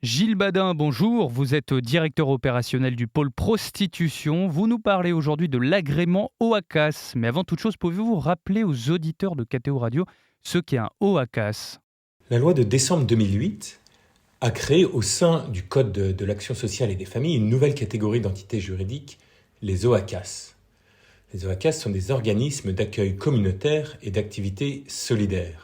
Gilles Badin, bonjour. Vous êtes directeur opérationnel du pôle prostitution. Vous nous parlez aujourd'hui de l'agrément OACAS. Mais avant toute chose, pouvez-vous rappeler aux auditeurs de KTO Radio ce qu'est un OACAS? La loi de décembre 2008 a créé au sein du Code de l'action sociale et des familles une nouvelle catégorie d'entités juridiques, les OACAS. Les OACAS sont des organismes d'accueil communautaire et d'activité solidaire.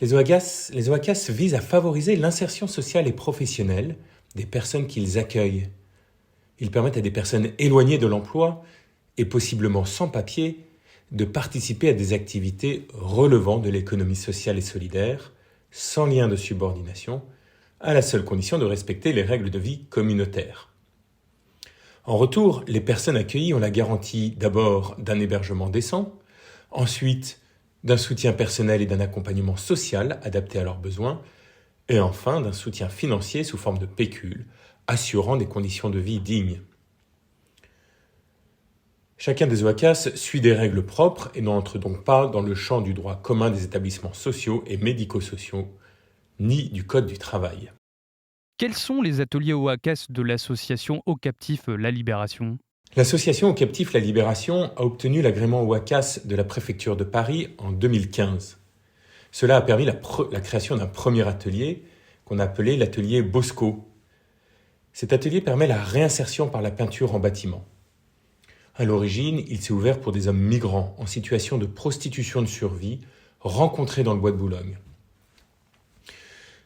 Les OACAS visent à favoriser l'insertion sociale et professionnelle des personnes qu'ils accueillent. Ils permettent à des personnes éloignées de l'emploi et possiblement sans papier de participer à des activités relevant de l'économie sociale et solidaire, sans lien de subordination, à la seule condition de respecter les règles de vie communautaires. En retour, les personnes accueillies ont la garantie d'abord d'un hébergement décent, ensuite d'un soutien personnel et d'un accompagnement social adapté à leurs besoins, et enfin d'un soutien financier sous forme de pécule, assurant des conditions de vie dignes. Chacun des OACAS suit des règles propres et n'entre donc pas dans le champ du droit commun des établissements sociaux et médico-sociaux, ni du Code du travail. Quels sont les ateliers OACAS de l'association Au Captif La Libération? L'association Au Captif La Libération a obtenu l'agrément OACAS de la préfecture de Paris en 2015. Cela a permis la création d'un premier atelier qu'on a appelé l'atelier Bosco. Cet atelier permet la réinsertion par la peinture en bâtiment. À l'origine, il s'est ouvert pour des hommes migrants en situation de prostitution de survie rencontrés dans le bois de Boulogne.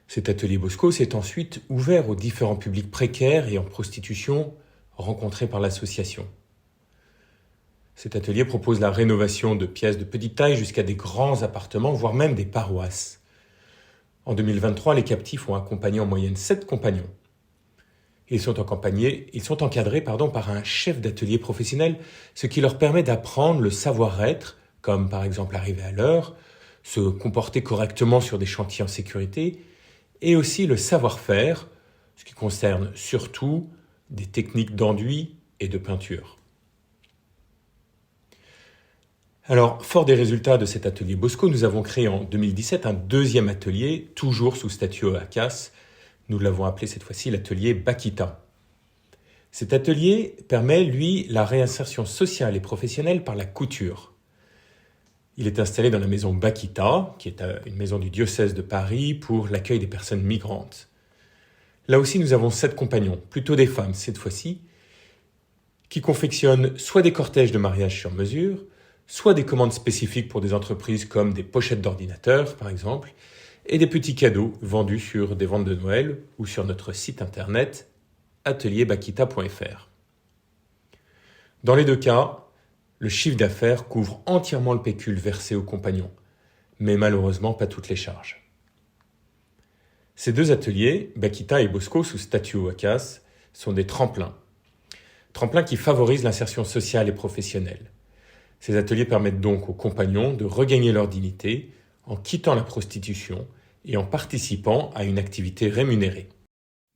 Cet atelier Bosco s'est ensuite ouvert aux différents publics précaires et en prostitution rencontrés par l'association. Cet atelier propose la rénovation de pièces de petite taille jusqu'à des grands appartements, voire même des paroisses. En 2023, les captifs ont accompagné en moyenne 7 compagnons. Ils sont encadrés par un chef d'atelier professionnel, ce qui leur permet d'apprendre le savoir-être, comme par exemple arriver à l'heure, se comporter correctement sur des chantiers en sécurité, et aussi le savoir-faire, ce qui concerne surtout des techniques d'enduit et de peinture. Alors, fort des résultats de cet atelier Bosco, nous avons créé en 2017 un deuxième atelier, toujours sous statut OACAS. Nous l'avons appelé cette fois-ci l'atelier Bakita. Cet atelier permet, lui, la réinsertion sociale et professionnelle par la couture. Il est installé dans la maison Bakita, qui est une maison du diocèse de Paris pour l'accueil des personnes migrantes. Là aussi, nous avons 7 compagnons, plutôt des femmes cette fois-ci, qui confectionnent soit des cortèges de mariage sur mesure, soit des commandes spécifiques pour des entreprises comme des pochettes d'ordinateurs, par exemple, et des petits cadeaux vendus sur des ventes de Noël ou sur notre site internet atelierbakita.fr. Dans les deux cas, le chiffre d'affaires couvre entièrement le pécule versé aux compagnons, mais malheureusement pas toutes les charges. Ces deux ateliers, Bakita et Bosco sous statut OACAS, sont des tremplins qui favorisent l'insertion sociale et professionnelle. Ces ateliers permettent donc aux compagnons de regagner leur dignité en quittant la prostitution et en participant à une activité rémunérée.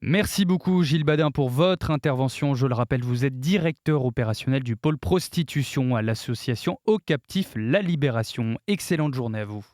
Merci beaucoup Gilles Badin pour votre intervention. Je le rappelle, vous êtes directeur opérationnel du pôle prostitution à l'association Au Captif La Libération. Excellente journée à vous.